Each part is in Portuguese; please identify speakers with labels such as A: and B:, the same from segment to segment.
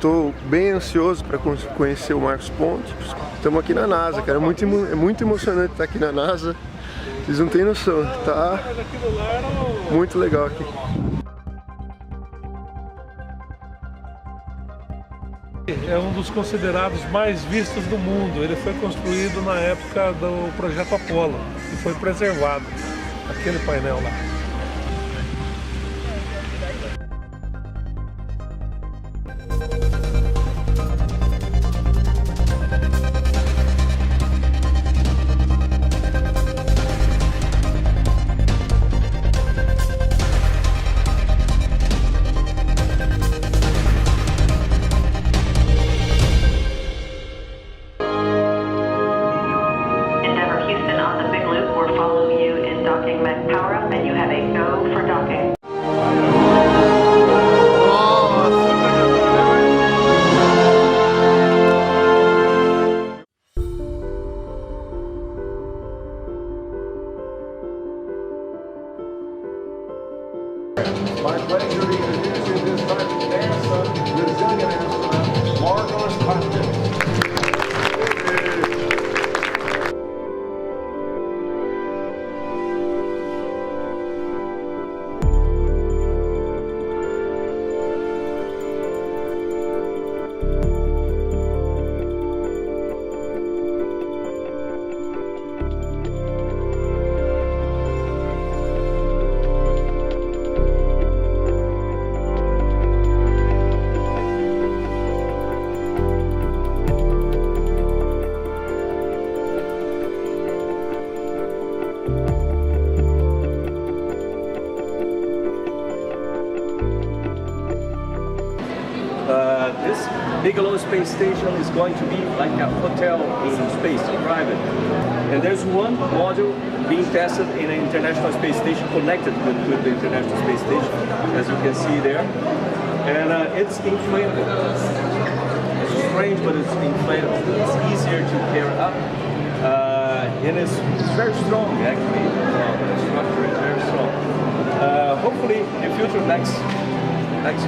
A: tô bem ansioso para conhecer o Marcos Pontes. Estamos aqui na NASA, cara, é muito emocionante estar aqui na NASA. Vocês não têm noção, tá muito legal aqui.
B: É um dos considerados mais vistos do mundo. Ele foi construído na época do projeto Apollo e foi preservado, aquele painel lá.
C: My pleasure to introduce you this time NASA Brazilian astronaut Marcos Pontes.
D: This Bigelow Space Station is going to be like a hotel in space, private. And there's one module being tested in an International Space Station, connected with the International Space Station, as you can see there. And it's inflatable. It's strange, but it's inflatable. It's easier to carry up. And it's very strong, actually. The structure is very strong. Hopefully, in future, next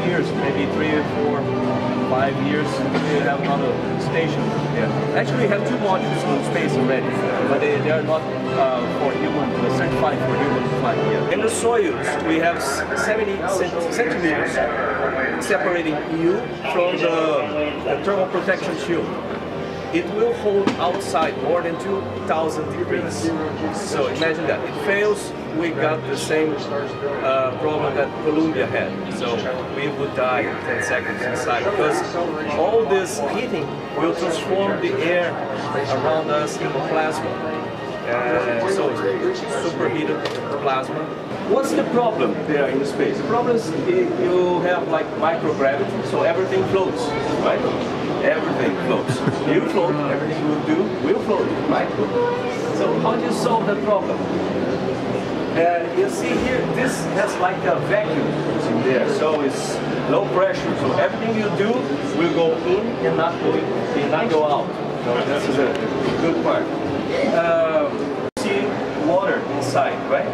D: years, maybe 3 or 4, 5 years, we have another station. Yeah. Actually, we have 2 modules in space already, but they are not for human, certified for human flight yet. In the Soyuz, we have 70 centimeters separating you from the thermal protection shield. It will hold outside more than 2,000 degrees. So imagine that. It fails, we got the same problem that Columbia had. So we would die in 10 seconds inside, because all this heating will transform the air around us into plasma. So superheated plasma. What's the problem there in space? The problem is you have like microgravity, so everything floats, right? Everything floats. You float, everything you do will float, right? So how do you solve that problem? You see here, this has like a vacuum in there, so it's low pressure. So everything you do will go in and not go out. So this is a good part. See water inside, right?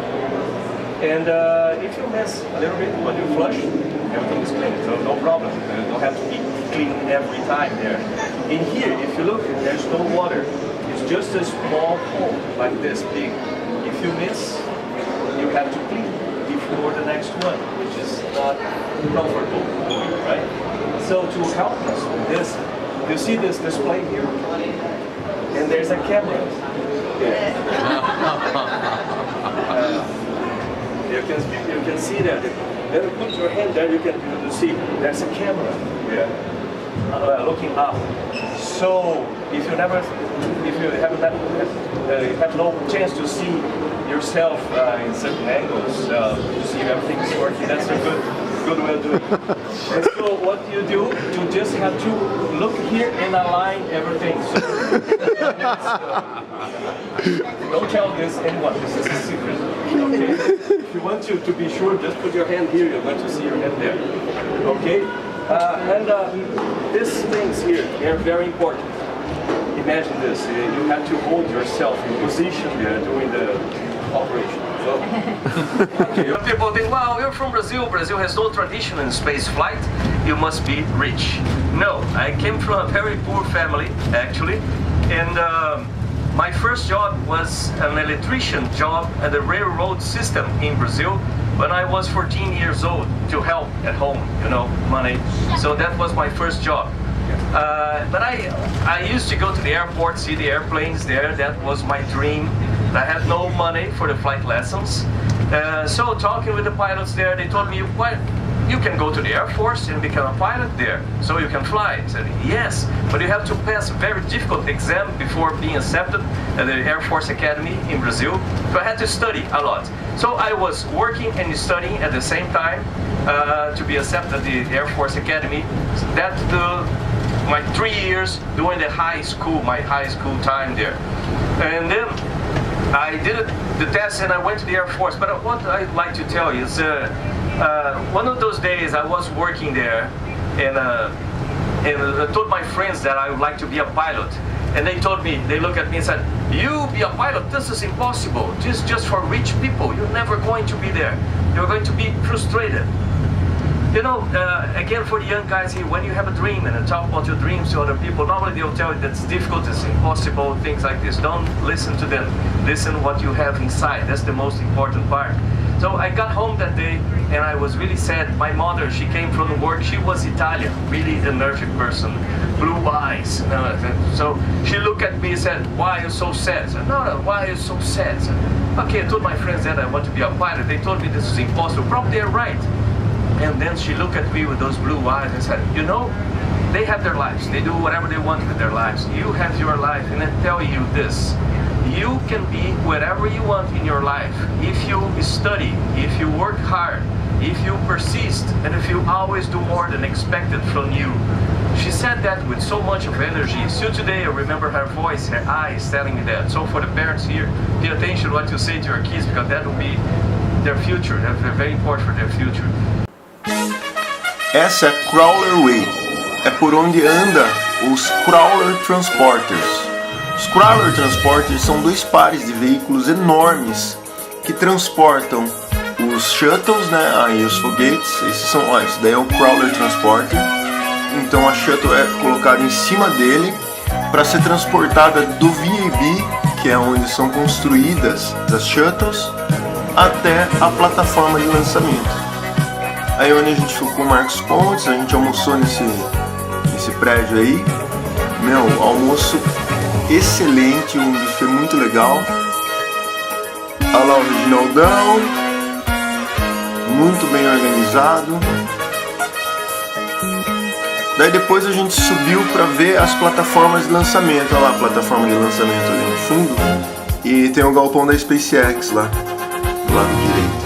D: And if you mess a little bit when you flush, everything is clean, so no problem. You don't have to be clean every time there. In here, if you look, there's no water. It's just a small hole like this big. If you miss, you have to clean before the next one, which is not comfortable, right? So to help us with this, you see this display here? And there's a camera. You can see that. Then you put your hand there, you can see there's a camera looking up. So if you have no chance to see yourself in certain angles, to see if everything is working, that's a good way of doing it. And so what you do, you just have to look here and align everything. So, don't tell this anyone, this is a secret. Okay? If you want to be sure, just put your hand here, you're going to see your hand there. Okay? These things here, they're very important. Imagine this, you have to hold yourself in position there during the operation. People think, wow, you're from Brazil. Brazil has no tradition in space flight. You must be rich. No, I came from a very poor family, actually. And my first job was an electrician job at the railroad system in Brazil when I was 14 years old, to help at home, you know, money. So that was my first job. But I used to go to the airport, see the airplanes there. That was my dream. I had no money for the flight lessons. So talking with the pilots there, they told me, you can go to the Air Force and become a pilot there, so you can fly. I said, yes, but you have to pass a very difficult exam before being accepted at the Air Force Academy in Brazil. So I had to study a lot. So I was working and studying at the same time to be accepted at the Air Force Academy. That's my 3 years doing the high school, my high school time there. And then I did the test and I went to the Air Force. But what I'd like to tell you is one of those days I was working there and I told my friends that I would like to be a pilot. And they told me, they looked at me and said, you be a pilot, this is impossible. This is just for rich people. You're never going to be there. You're going to be frustrated. You know, again, for the young guys here, when you have a dream and talk about your dreams to other people, normally they'll tell you that's difficult, it's impossible, things like this. Don't listen to them. Listen what you have inside. That's the most important part. So I got home that day and I was really sad. My mother, she came from work. She was Italian, really energetic person, blue eyes. So she looked at me and said, why are you so sad? I said, no, why are you so sad? I said, okay, I told my friends that I want to be a pilot. They told me this is impossible. Probably they're right. And then she looked at me with those blue eyes and said, you know, they have their lives. They do whatever they want with their lives. You have your life. And I tell you this, you can be whatever you want in your life if you study, if you work hard, if you persist, and if you always do more than expected from you. She said that with so much of energy. Still today I remember her voice, her eyes telling me that. So for the parents here, pay attention to what you say to your kids, because that will be their future. That's very important for their future.
A: Essa é a Crawler Way, é por onde anda os Crawler Transporters. Os Crawler Transporters são dois pares de veículos enormes que transportam os shuttles, né, aí os foguetes. Esses são, ó, esse daí é o Crawler Transporter. Então a shuttle é colocada em cima dele para ser transportada do VAB, que é onde são construídas as shuttles, até a plataforma de lançamento. Aí onde a gente ficou com o Marcos Pontes, a gente almoçou nesse prédio aí. Meu, almoço excelente, um buffet muito legal. Olha lá o Reginaldão, muito bem organizado. Daí depois a gente subiu para ver as plataformas de lançamento. Olha lá a plataforma de lançamento ali no fundo. E tem o galpão da SpaceX lá, do lado direito.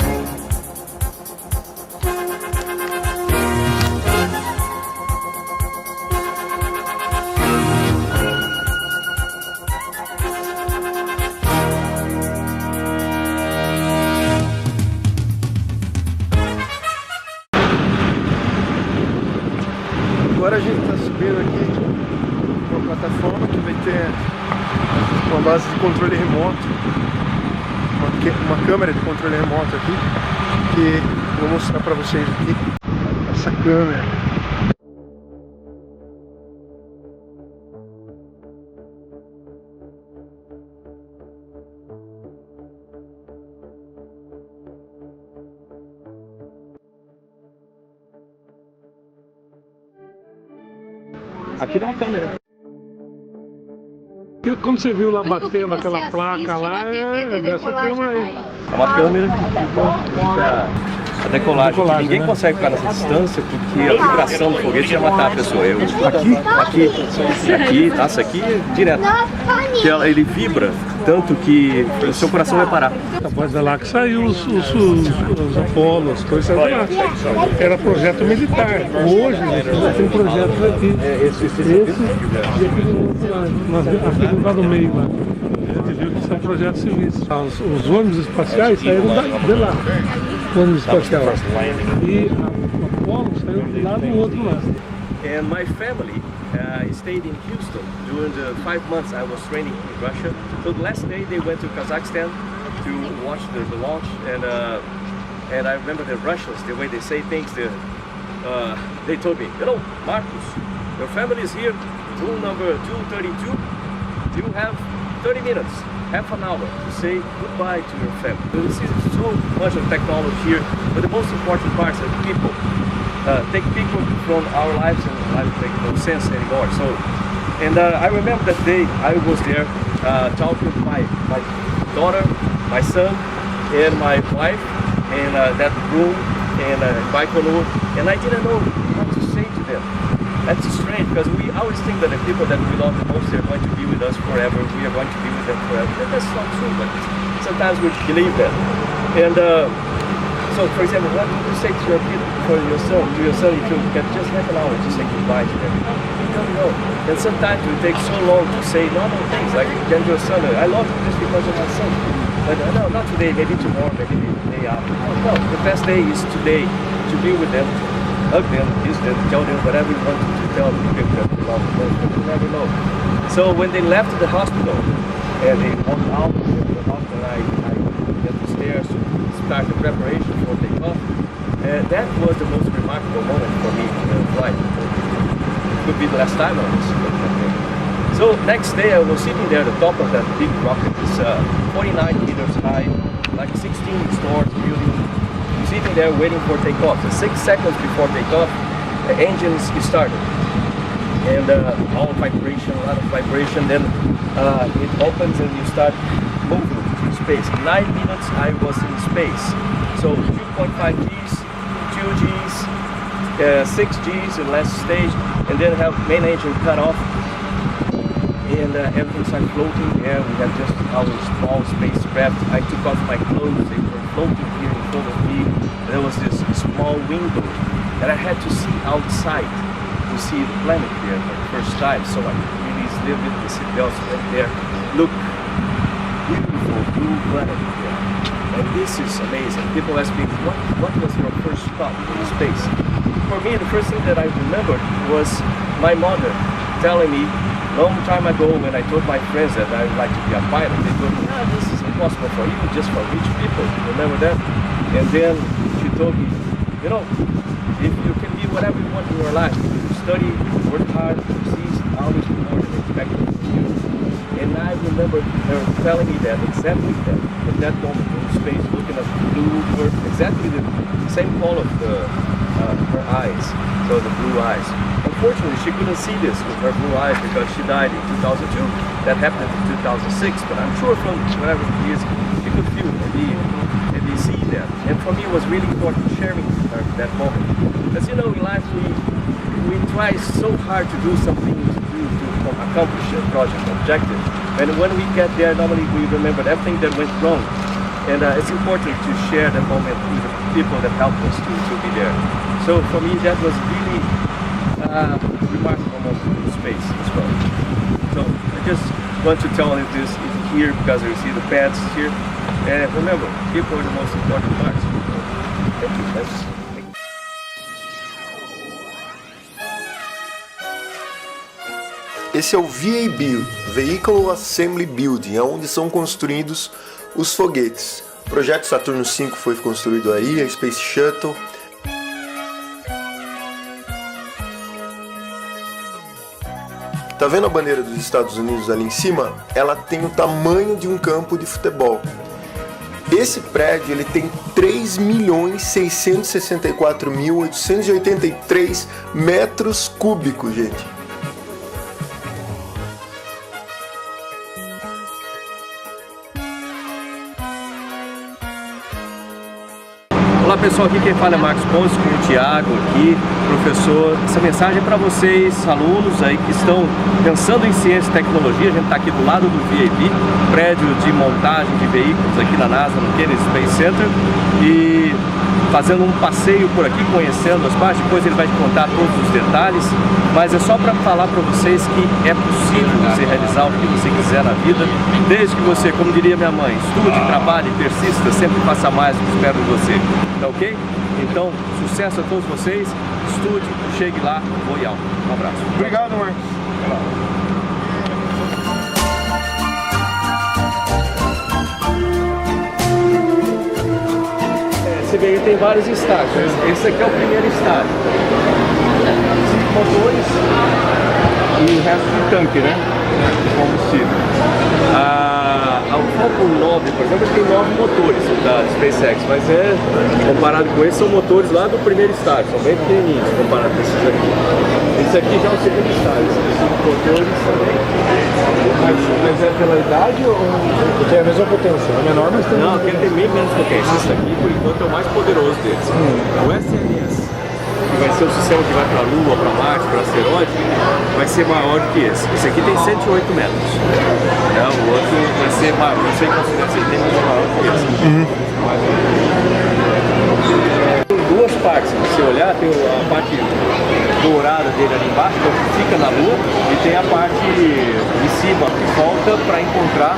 A: Agora a gente está subindo aqui uma plataforma que vai ter uma base de controle remoto, uma câmera de controle remoto aqui, que eu vou mostrar para vocês aqui, essa câmera.
D: Aqui dá uma câmera.
B: Quando você viu lá batendo aquela placa lá, é dessa câmera aí.
D: É uma câmera a decolagem. Ninguém consegue ficar nessa distância porque a vibração do foguete ia matar a pessoa. Aqui, essa aqui é direto. Ele vibra tanto que o seu coração vai parar.
B: Após da lá que saiu os Apollo, as coisas saíram lá. Era projeto militar. Hoje já tem projetos aqui. Esse e aqui do outro lado. Aqui do lado do meio lá. A gente viu que são projetos civis. Os ônibus espaciais saíram de lá. O ônibus espacial. E a Apollo saiu de lá do outro lado.
D: And my family stayed in Houston during the 5 months I was training in Russia. So the last day they went to Kazakhstan to watch the launch, and I remember the Russians, the way they say things, they told me, you know, Marcus, your family is here, room number 232, you have 30 minutes, half an hour to say goodbye to your family. You see so much of technology here, but the most important part is people. Take people from our lives and life make no sense anymore. So, and I remember that day I was there talking with my daughter, my son, and my wife in that room in Baikonur, and I didn't know what to say to them. That's strange because we always think that the people that we love the most are going to be with us forever. We are going to be with them forever. And that's not true, but sometimes we believe that. And so, for example, what would you say to your kid, to your son, if you get just half an hour to say goodbye to them? You don't know. And sometimes it takes so long to say normal things, like then to your son, I love you just because of my son. But no, not today, maybe tomorrow, maybe the day after. No, the best day is today, to be with them, hug them, kiss them, tell them whatever you want to tell them, that you love them, but you never know. So when they left the hospital, and they walked out of the hospital, I went upstairs to start the preparation for takeoff, and that was the most remarkable moment for me in the flight. It could be the last time I was flying. So next day I was sitting there at the top of that big rocket. It's 49 meters high, like 16 stories building. Sitting there waiting for takeoff. So 6 seconds before takeoff, the engines started. And all vibration, a lot of vibration. Then it opens and you start moving to space. 9 minutes I was in space. So 2.5 Gs, 2 Gs, 6 Gs in last stage, and then have main engine cut off. And everything started floating there. We had just our small spacecraft. I took off my clothes, they were floating here in front of me. There was this small window that I had to see outside to see the planet there for the first time. So I really lived with the seatbelts right there. Look, beautiful blue planet here. And this is amazing. People ask me, what was your first thought in space? For me, the first thing that I remembered was my mother telling me long time ago when I told my friends that I would like to be a pilot. They told me, this is impossible for you, just for rich people. Remember that? And then she told me, you know, if you can be whatever you want in your life, you study, work hard, succeed, always be more than expected from you. And I remember her telling me that, exactly that, at that moment in space, looking at the blue earth, exactly the same color of her eyes, so the blue eyes. Unfortunately, she couldn't see this with her blue eyes because she died in 2002. That happened in 2006, but I'm sure from whatever it is, she could feel maybe see that. And for me, it was really important sharing with her that moment. Because you know, in life, we try so hard to do something to accomplish a project objective. And when we get there, normally we remember everything that went wrong. And it's important to share that moment with the people that helped us to be there. So for me, that was really remarkable moment in space as well. So I just want to tell you this here because you see the pads here. And remember, people are the most important parts. Thank you.
A: Esse é o VAB, Vehicle Assembly Building, onde são construídos os foguetes. O projeto Saturno V foi construído aí, a Space Shuttle. Tá vendo a bandeira dos Estados Unidos ali em cima? Ela tem o tamanho de um campo de futebol. Esse prédio ele tem 3.664.883 metros cúbicos, gente.
D: Olá pessoal, aqui quem fala é Marcos Pontes, com o Thiago aqui, professor. Essa mensagem é para vocês, alunos aí que estão pensando em ciência e tecnologia. A gente está aqui do lado do VAB, prédio de montagem de veículos aqui na NASA, no Kennedy Space Center, e fazendo um passeio por aqui, conhecendo as partes. Depois ele vai te contar todos os detalhes, mas é só para falar para vocês que é possível você realizar o que você quiser na vida, desde que você, como diria minha mãe, estude, trabalhe, persista, sempre faça mais do que espero de você. Tá ok? Então, sucesso a todos vocês, estude, chegue lá, Royal. Um abraço.
A: Obrigado, Marcos.
D: Você vê que tem vários estágios. Esse aqui é o primeiro estágio. 5 motores e o resto de tanque, né? De combustível. O Falcon 9, por exemplo, tem 9 motores da SpaceX, mas comparado com esses, são motores lá do primeiro estágio, são bem pequenininhos comparado com esses aqui. Esse aqui já é o segundo estágio, esses 5 motores também.
E: Mas é pela idade ou tem a mesma potência? É menor, mas tem.
D: Não, aquele tem bem menos potência. Esse aqui, por enquanto, é o mais poderoso deles. O SLS, que vai ser o sistema que vai para a Lua, para Marte, para asteroide, vai ser maior do que esse. Esse aqui tem 108 metros. O outro vai ser maior, não sei qual seria, se ele tem mais maior do que esse. Tem duas partes, se você olhar, tem a parte dourada dele ali embaixo, que fica na Lua, e tem a parte de cima que volta para encontrar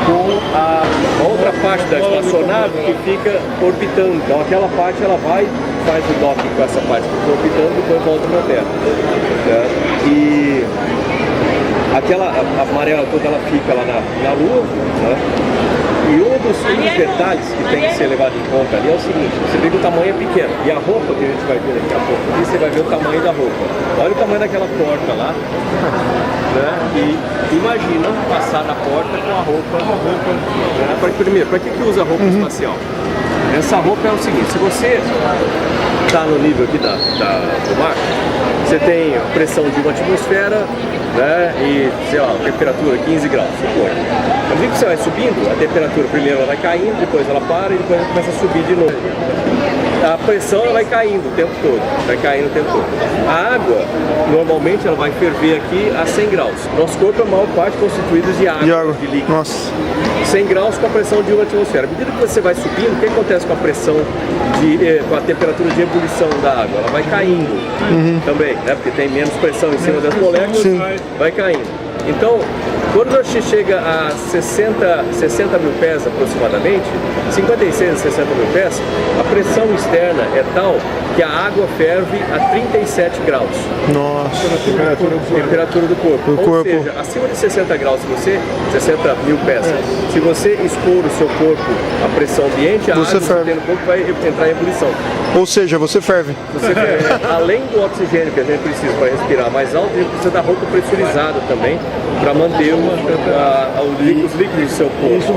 D: com a outra parte da espaçonave que fica orbitando. Então aquela parte ela vai, faz o docking com essa parte que fica orbitando e depois volta para a Terra. E aquela amarela toda ela fica lá na Lua, né? E um dos detalhes que tem que ser levado em conta ali é o seguinte: você vê que o tamanho é pequeno, e a roupa que a gente vai ver daqui a pouco, aqui você vai ver o tamanho da roupa. Olha o tamanho daquela porta lá, né? E imagina passar na porta com a roupa. Né? Primeiro, para que usa roupa espacial? Essa roupa é o seguinte: se você está no nível aqui do mar, você tem pressão de uma atmosfera, né, e, sei lá, temperatura 15 graus, supõe. À medida que você vai subindo, a temperatura primeiro ela vai caindo, depois ela para e depois ela começa a subir de novo. A pressão ela vai caindo o tempo todo, A água, normalmente ela vai ferver aqui a 100 graus. Nosso corpo é a maior parte constituído de água, de líquido.
B: Nossa.
D: 100 graus com a pressão de uma atmosfera. À medida que você vai subindo, o que acontece com a pressão, com a temperatura de ebulição da água? Ela vai caindo também, né? Porque tem menos pressão em cima das moléculas, vai caindo. Então, quando você chega a 60 mil pés aproximadamente, 56 a 60 mil pés, a pressão externa é tal que a água ferve a 37 graus.
B: Nossa.
D: Temperatura do corpo. Ou seja, acima de 60 graus, 60 mil pés, se você expor o seu corpo à pressão ambiente, a água que tem no corpo vai entrar em ebulição.
B: Ou seja, você ferve.
D: Você ferve. Além do oxigênio que a gente precisa para respirar mais alto, a gente precisa da roupa pressurizada também, para manter os líquidos do seu corpo.
E: Isso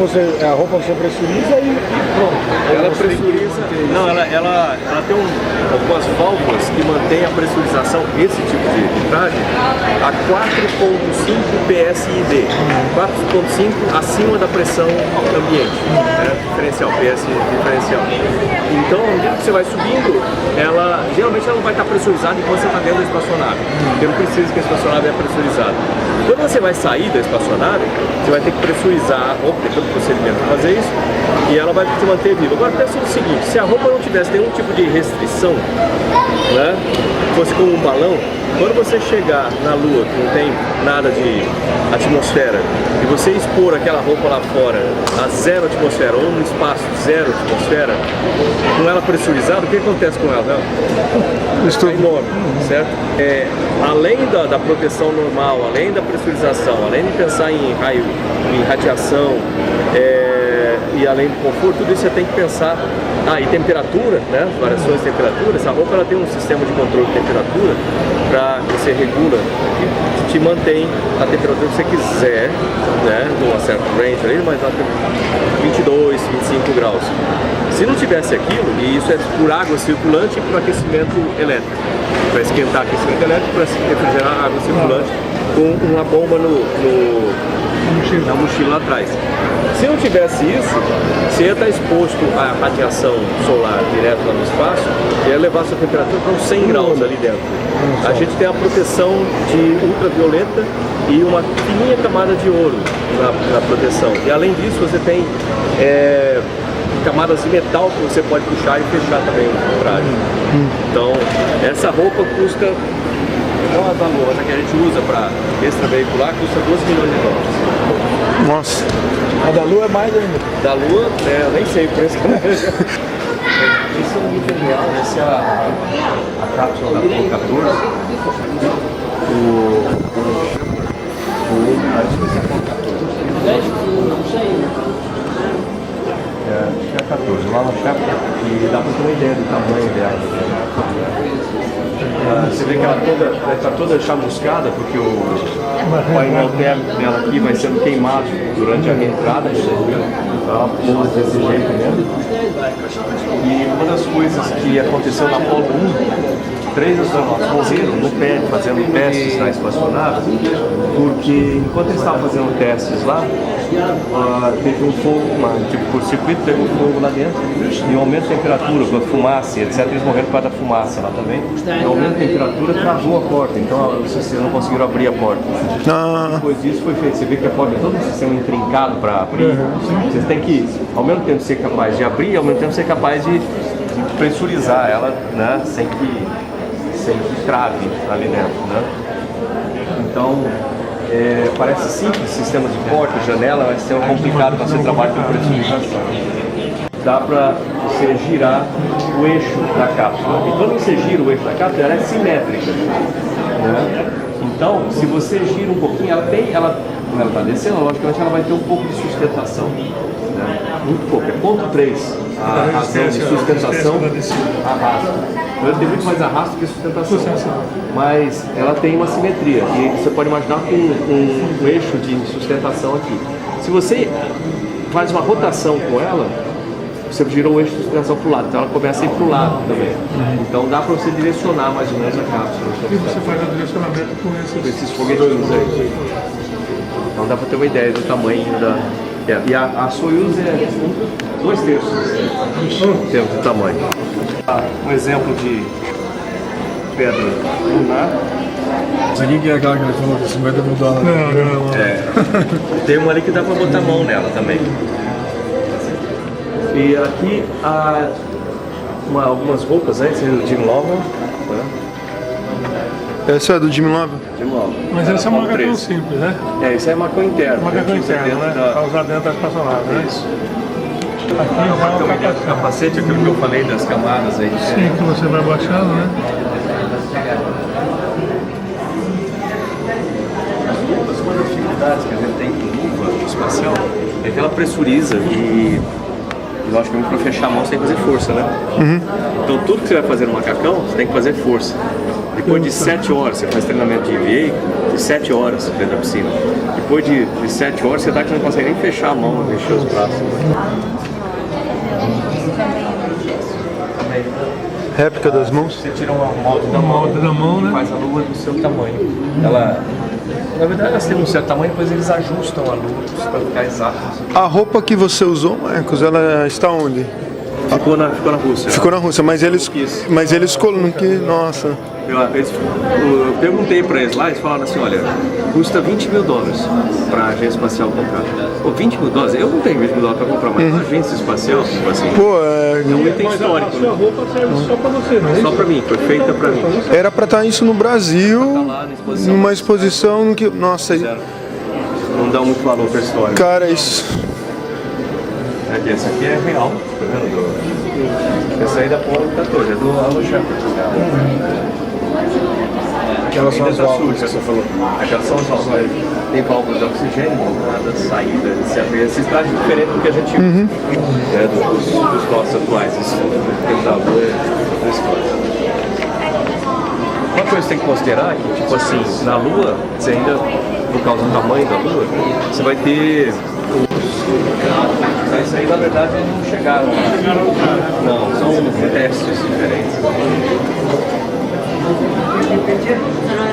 E: a roupa você pressuriza e pronto.
D: Ela pressuriza. Não, ela tem algumas válvulas que mantêm a pressurização, esse tipo de traje, a 4.5 PSID. 4.5 acima da pressão ambiente. Diferencial, PS diferencial. Então, à medida que você vai subindo, geralmente ela não vai estar pressurizada enquanto você está dentro da espaçonave. Porque não precisa que a espaçonave é pressurizada. Quando você vai sair da espaçonave, você vai ter que pressurizar a roupa, tem todo o procedimento para fazer isso, e ela vai te manter viva. Agora pensa no seguinte: se a roupa não tivesse nenhum tipo de restrição, né, fosse como um balão, quando você chegar na Lua, que não tem nada de atmosfera, e você expor aquela roupa lá fora a 0 atmosfera, ou no espaço 0 atmosfera, com ela pressurizada, o que acontece com ela? É enorme, certo? Além da proteção normal, além da pressurização, além de pensar em radiação, e além do conforto, tudo isso você tem que pensar. E temperatura, né? Variações de temperatura. Essa roupa ela tem um sistema de controle de temperatura para você regula, que te mantém a temperatura que você quiser, né? Numa certa range ali, mas 22, 25 graus. Se não tivesse aquilo, e isso é por água circulante e por aquecimento elétrico, para esquentar aquecimento elétrico, para refrigerar a água circulante com uma bomba na mochila lá atrás. Se não tivesse isso, você ia estar exposto à radiação solar direto lá no espaço e ia levar sua temperatura para uns 100 graus ali dentro. A gente tem a proteção de ultravioleta e uma fininha camada de ouro na proteção. E além disso, você tem camadas de metal que você pode puxar e fechar também o traje. Então, essa roupa custa, não a da Lua, mas a que a gente usa para extraveicular, custa 12 milhões de dólares.
B: Nossa.
E: A da Lua é mais ainda.
D: Da Lua, eu nem sei o preço. Esse é um nível real, essa é a cápsula da Apollo 14. É a 14, lá na chapa, e dá para ter uma ideia do tamanho dela. Você vê que ela está toda chamuscada, porque o painel térmico dela aqui vai sendo queimado durante a reentrada, tá? Desse jeito mesmo. E uma das coisas que aconteceu na Apollo 1, 3 astronautas morreram no pé, fazendo testes na espaçonave, porque enquanto eles estavam fazendo testes lá, teve um fogo, tipo curto-circuito, pegou fogo lá dentro, e o aumento de temperatura, com a fumaça, etc. Eles morreram por causa da fumaça lá também. E o aumento de temperatura travou a porta, então vocês não conseguiram abrir a porta. Depois disso foi feito, você vê que a porta é todo um sistema intrincado para abrir. Vocês têm que, ao mesmo tempo, ser capaz de abrir, ao mesmo tempo ser capaz de pressurizar ela, né, sem que trave ali dentro, né? Então, parece simples, sistema de porta, janela, mas é complicado para você trabalhar com pressurização. Dá para você girar o eixo da cápsula. E quando você gira o eixo da cápsula, ela é simétrica, né? Então, se você gira um pouquinho, ela está descendo, logicamente ela vai ter um pouco de sustentação, né? Muito pouco, é 0,3 a razão de sustentação arrasta. Ela tem muito mais arrasto que sustentação, mas ela tem uma simetria e você pode imaginar com um eixo de sustentação aqui. Se você faz uma rotação com ela, você girou o eixo de sustentação para o lado, então ela começa a ir para o lado também. Então dá para você direcionar mais ou menos a cápsula.
B: E você faz o direcionamento com esses
D: foguetinhos aí. Então dá para ter uma ideia do tamanho da... E a Soyuz é 2/3 do tamanho. Um exemplo de pedra lunar.
E: Isso aqui que é aquela que ele falou de 50 mil dólares.
B: Não.
D: Tem uma ali que dá pra botar a mão nela também. E aqui há algumas roupas, né? Esse é do Jim Lovell. Né?
A: Essa é do Jim Lovell?
D: Jim Lovell.
B: Mas essa é uma macacão
D: 13.
B: simples, né?
D: Isso aí é macacão interno.
B: Macacão interno, né? Para usar dentro da espaçonave, né?
D: Isso.
B: Aqui já é o
D: capacete. Capacete, aquilo que eu falei das camadas aí.
B: Sim, que você vai baixando, né?
D: Uma das dificuldades que a gente tem com luva espacial é que ela pressuriza e logicamente para fechar a mão você tem que fazer força, né? Então tudo que você vai fazer no macacão, você tem que fazer força. Depois de 7 horas, você faz treinamento de EVA, de 7 horas dentro da piscina. Depois de 7 horas, você tá que não consegue nem fechar a mão, mexer os braços.
A: Réplica das mãos?
D: Você tira uma molde da mão,
B: né?
D: Faz a luva do seu tamanho. Na verdade, elas têm um certo tamanho, depois eles ajustam a luva para ficar exato.
A: A roupa que você usou, Marcos, ela está onde?
D: Ficou na Rússia.
A: Ficou na Rússia, mas eles colocam que, nossa.
D: Eu perguntei para eles lá, eles falaram assim, olha, custa 20 mil dólares para a agência espacial comprar. Pô, 20 mil dólares? Eu não tenho 20 mil dólares para comprar, mas a agência espacial, tipo assim,
A: Pô,
D: é um item histórico.
B: A sua roupa serve só para você, não é isso?
D: Só para mim, foi feita para mim.
A: era pra estar isso no Brasil,
D: Tá lá na exposição.
A: numa exposição no que, nossa,
D: Não dá muito valor para a história.
A: cara, isso.
D: Essa aqui é real, tá vendo? Essa aí da Apollo 14, é do Alan Shepard.
E: Aquelas são as válvulas que você falou.
D: Aquelas são as válvulas. Tem válvulas de oxigênio da saída. Esses trajes diferentes do que a gente usa, dos nossos atuais. Tem da lua da história. Uma coisa que você tem que considerar é que, tipo assim, na Lua, você ainda, por causa do tamanho da Lua, você vai ter isso aí, na verdade, eles não chegaram lá. Não, são testes diferentes.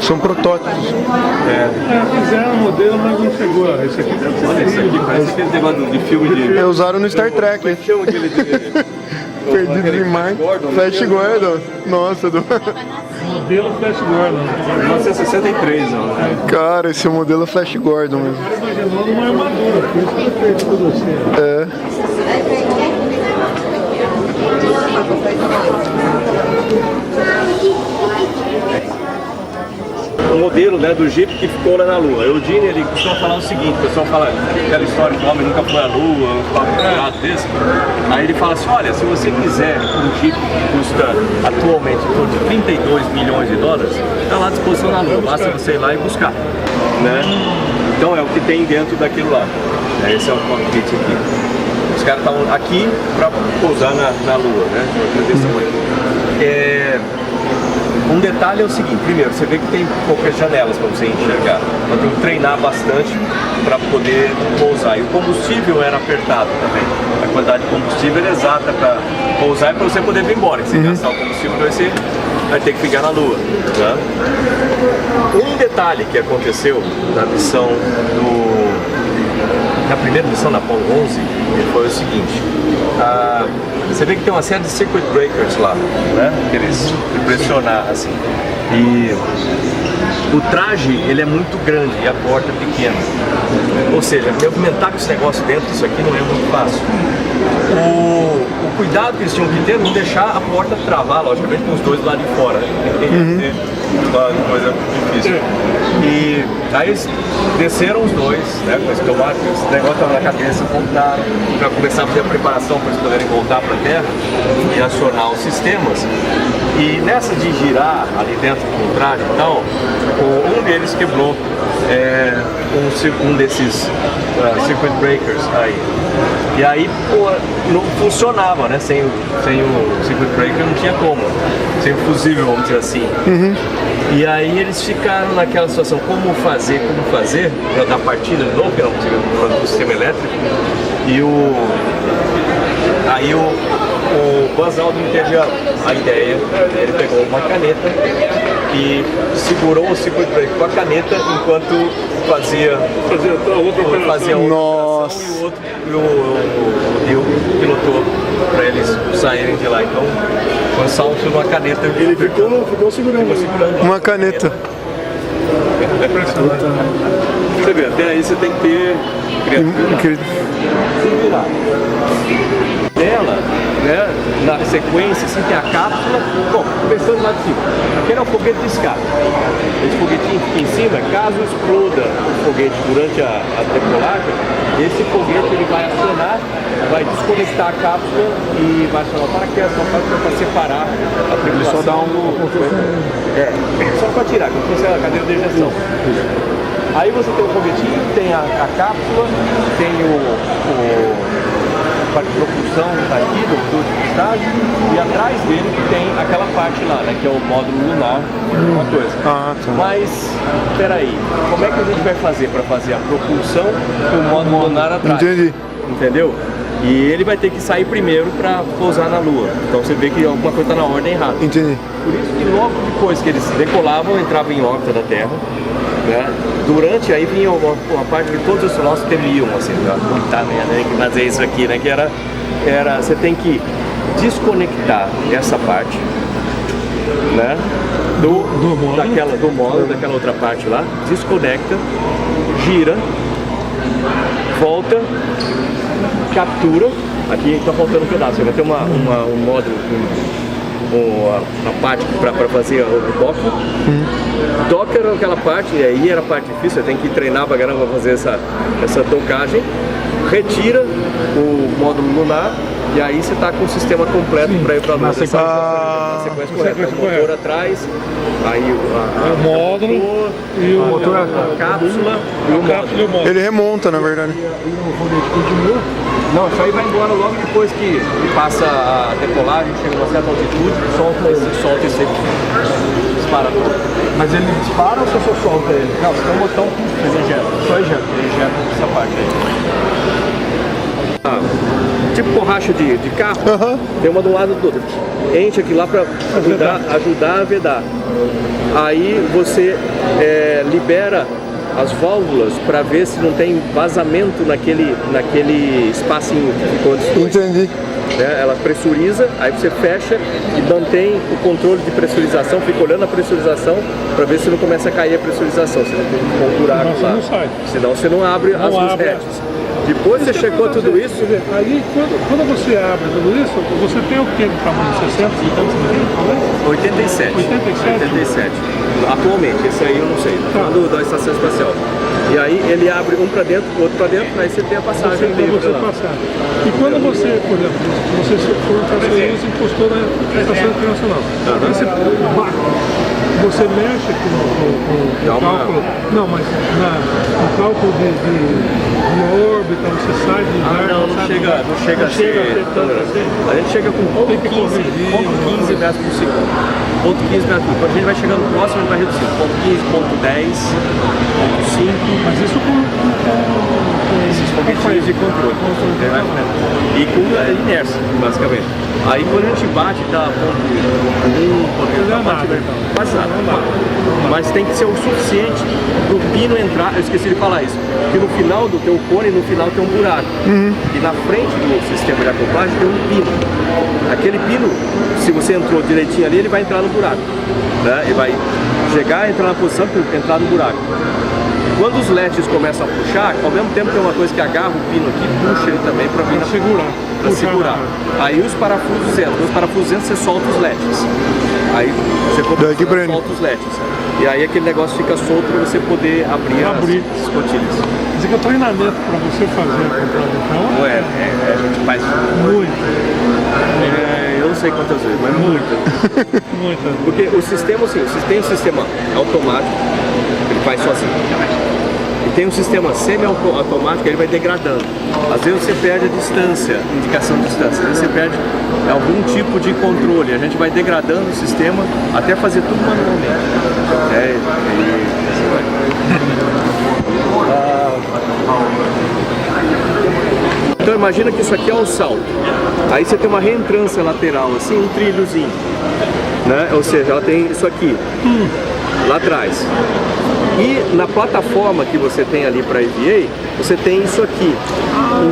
A: São protótipos.
B: Fizeram um modelo, mas não chegou. Esse aqui deve ser.
D: Olha isso aqui, parece aquele negócio de filme de...
A: Usaram no Star Trek.
D: Chama aquele de...
A: Perdidos em Marte. Flash Gordon. Nossa, do...
B: Modelo Flash Gordon.
D: 1963, ó.
A: Cara, esse é o modelo Flash Gordon mesmo.
B: O cara imaginou numa armadura, por isso que ele fez tudo assim.
D: Um modelo, né, do Jeep que ficou lá na Lua. O Eugene, ele costuma falar o seguinte, o pessoal fala aquela história que o homem nunca foi à Lua, um papo desse. Aí ele fala assim, olha, se você quiser um Jeep que custa atualmente em torno de 32 milhões de dólares, está lá à disposição na Lua, basta você ir lá e buscar, né? Então é o que tem dentro daquilo lá. Esse é o cockpit aqui. Os caras estavam aqui para pousar na Lua, né? Um detalhe é o seguinte, primeiro, você vê que tem poucas janelas para você enxergar. Então tem que treinar bastante para poder pousar. E o combustível era apertado também. A quantidade de combustível era exata para pousar e para você poder vir embora. Se você gastar o combustível, você vai ter que ficar na Lua. Né? Um detalhe que aconteceu na missão na primeira missão da Apollo 11 foi o seguinte, você vê que tem uma série de circuit breakers lá, né? Que eles pressionar assim. E o traje ele é muito grande e a porta é pequena. Ou seja, movimentar com esse negócio dentro, isso aqui não é muito fácil. O cuidado que eles tinham que ter é não deixar a porta travar, logicamente, com os dois do lado de fora. Tem que ter uma coisa difícil. E aí eles desceram os dois, né, com esse tomate, esse negócio estava na cabeça, voltaram para começar a fazer a preparação para eles poderem voltar para a Terra e acionar os sistemas. E nessa de girar ali dentro do traje, então, um deles quebrou um desses circuit breakers aí. E aí, pô, não funcionava, né? Sem o circuit breaker não tinha como. Sem o fusível, vamos dizer assim. E aí eles ficaram naquela situação, como fazer para dar partida de novo, que era um sistema elétrico. E aí o Buzz Aldrin teve a ideia, ele pegou uma caneta e segurou o circuit breaker com a caneta enquanto fazia outra operação e o pilotou para eles saírem de lá. Então foi um salto numa caneta.
E: Ele ficou segurando
B: uma caneta.
D: Você vê, até aí você tem que ter criatividade. Se virar. Dela, né, na sequência, assim, tem a cápsula. Bom, começando lá de cima. Aquele é o foguete de escape. Esse foguetinho aqui em cima, caso exploda o foguete durante a decolagem, esse foguete ele vai acionar, vai desconectar a cápsula e vai acionar o paraquedas, para separar a tripulação.
E: Só dá
D: só para tirar, como se fosse a cadeira de ejeção. Aí você tem o foguetinho, tem a cápsula, tem a parte de propulsão tá aqui, do estágio, e atrás dele tem aquela parte lá, né, que é o módulo lunar, uma coisa.
B: Tá.
D: Mas, peraí, como é que a gente vai fazer para fazer a propulsão com o módulo lunar atrás?
B: Entendi.
D: Entendeu? E ele vai ter que sair primeiro para pousar na Lua. Então você vê que alguma coisa está na ordem errada.
B: Entendi.
D: Por isso que logo depois que eles decolavam, entravam em órbita da Terra, né? Durante aí vinha uma parte que todos os astronautas temiam, assim, tá, né, tem que fazer isso aqui, né? Que era você tem desconectar essa parte, né? Do módulo, daquela outra parte lá, desconecta, gira, volta, captura. Aqui está faltando um pedaço, vai ter um módulo a parte para fazer o docker. Docker era aquela parte, e aí era a parte difícil, você tem que treinar pra caramba para fazer essa docagem. Retira o módulo lunar e aí você está com o sistema completo para ir para a Lua. Na sequência correta. O motor atrás, aí
B: o módulo e o motor,
D: a cápsula e o módulo.
B: Ele remonta, na verdade.
D: Não, isso aí vai embora logo depois que passa a decolagem, chega a uma certa altitude, solta esse disparador.
E: Mas ele dispara ou você só solta ele?
D: Não, você tem um botão que você ejeta. Só ejeta. Ele ejeta essa parte aí. Tipo borracha de carro, tem uma do lado do outro. Enche aqui lá para ajudar a vedar. Aí você libera as válvulas para ver se não tem vazamento naquele espacinho que ficou depois.
B: Entendi.
D: Ela pressuriza, aí você fecha e mantém o controle de pressurização, fica olhando a pressurização para ver se não começa a cair a pressurização, se não tem um buraco lá. Senão você não abre as duas redes. Depois você checou tudo isso?
B: Aí, quando você abre tudo isso, você tem o que de tamanho? 60, 70,
D: 87. 87. Atualmente, esse aí eu não sei. Falando da estação espacial. E aí ele abre um para dentro, outro para dentro, aí você tem a passagem livre lá.
B: Passar. E quando você, por exemplo, você for fazer isso e encostou na estação internacional, você mexe aqui no cálculo, não, mas no cálculo de órbita, você sai de lugar.
D: Não chega a ser tanto assim. A gente chega com ponto 15 metros por segundo. Ponto 15 metros por segundo. Quando a gente vai chegando próximo, a gente vai reduzindo. Ponto 15, ponto 10, ponto 5.
B: Mas isso com
D: esses foguetinhos de controle. E com a inércia, basicamente. Aí quando a gente bate, dá ponto 1, quase nada. Mas tem que ser o suficiente pro pino entrar. Eu esqueci de falar isso. Que no final do teu cone, no final tem um buraco. E na frente do sistema de acoplagem tem um pino. Aquele pino, se você entrou direitinho ali, ele vai entrar no buraco. Né? Ele vai chegar, entrar na posição e entrar no buraco. Quando os LEDs começam a puxar, ao mesmo tempo tem uma coisa que agarra o pino aqui, puxa ele também para vir segurar. Aí os parafusos entram. Os parafusos entram, você solta os LEDs. Aí você solta os LEDs. E aí aquele negócio fica solto para você poder abrir as escotilhas.
B: Quer dizer que é treinamento para você fazer a comprada, então?
D: A gente faz
B: muito.
D: Eu não sei quantas vezes, mas muito.
B: Muito.
D: Porque o sistema, assim, tem um sistema automático, ele faz sozinho. E tem um sistema semi-automático, ele vai degradando. Às vezes você perde a distância, indicação de distância. Às vezes você perde algum tipo de controle. A gente vai degradando o sistema até fazer tudo manualmente. Então imagina que isso aqui é um salto. Aí você tem uma reentrância lateral, assim, um trilhozinho. Né? Ou seja, ela tem isso aqui, lá atrás. E na plataforma que você tem ali para EVA, você tem isso aqui.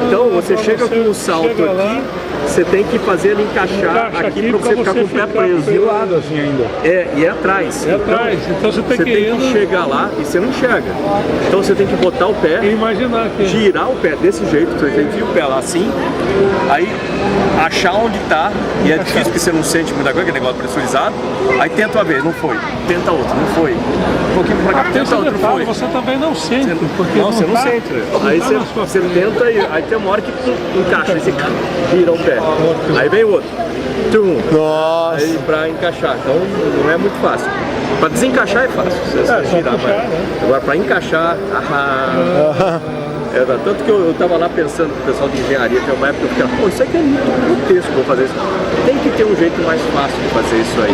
D: Então você chega com o salto aqui, você tem que fazer ele encaixar aqui para você ficar com o pé preso.
E: De lado assim ainda.
D: E é atrás.
B: Então você tem que
D: chegar lá e você não enxerga. Então você tem que botar o pé,
B: e imaginar que
D: girar o pé desse jeito, você tem que ir o pé lá assim, aí achar onde tá, e é difícil porque você não sente muita coisa, aquele negócio pressurizado, aí tenta uma vez, não foi, tenta outra, não foi, um pouquinho pra cá, tenta outra, foi.
B: Você também não sente, porque
D: não, você não sente, aí você tenta e aí tem uma hora que encaixa, aí você gira o pé, aí vem o outro,
E: Nossa.
D: aí pra encaixar, então não é muito fácil. Pra desencaixar é fácil, você girar,
B: puxar, né?
D: Agora pra encaixar, tanto que eu tava lá pensando com o pessoal de engenharia, tem uma época que eu ficava, pô, isso aqui é muito grotesco, vou fazer isso. Tem que ter um jeito mais fácil de fazer isso aí.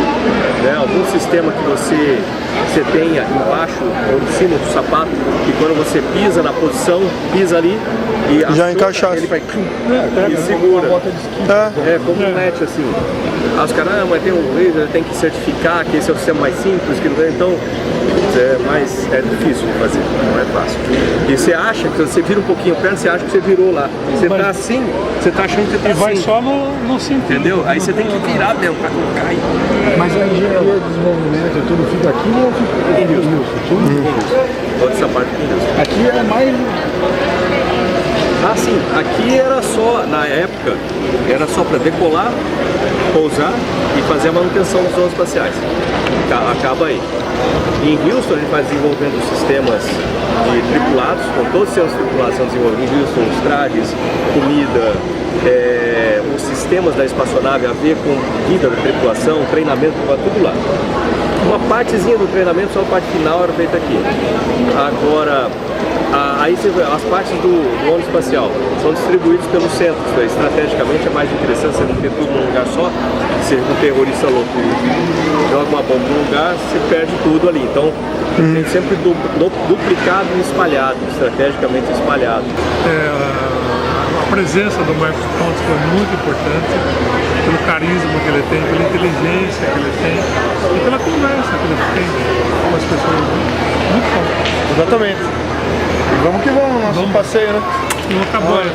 D: Né? Algum sistema que você tenha embaixo ou em cima do sapato, que quando você pisa na posição, pisa ali e
E: já encaixar.
D: Ele vai e segura. Como um net assim. Aí os caras, mas tem um laser, tem que certificar que esse é o sistema mais simples, que não tem, então é difícil de fazer, não é fácil. E você acha que você vira um pouquinho perto, você acha que você virou lá. Você tá assim, você tá achando que você tá assim.
B: vai só no sentido.
D: Entendeu? Aí você tem que virar mesmo pra colocar aí.
E: Mas a engenharia de desenvolvimento, tudo fica aqui ou fica em Houston?
D: Toda essa parte aqui em Houston.
E: Aqui é mais...
D: Ah, sim. Aqui era só, na época, era só para decolar, pousar e fazer a manutenção dos ônibus espaciais. Acaba aí. Em Houston a gente vai desenvolvendo sistemas de tripulados, com todos os seus tripulados são desenvolvidos em Houston, os trajes, comida, os sistemas da espaçonave a ver com vida da tripulação, treinamento, tudo lá. Uma partezinha do treinamento, só a parte final era feita aqui. Agora, aí as partes do ônibus espacial são distribuídas pelos centros. Estrategicamente é mais interessante você não ter tudo num lugar só, se um terrorista louco joga uma bomba num lugar, você perde tudo ali. Então tem sempre duplicado e espalhado, estrategicamente espalhado.
B: A presença do Marcos Pontes foi muito importante, pelo carisma que ele tem, pela inteligência que ele tem e pela conversa que ele tem com as pessoas. Muito bom.
E: Exatamente. E vamos que vamos, nosso passeio, né?
B: Não acabou ainda.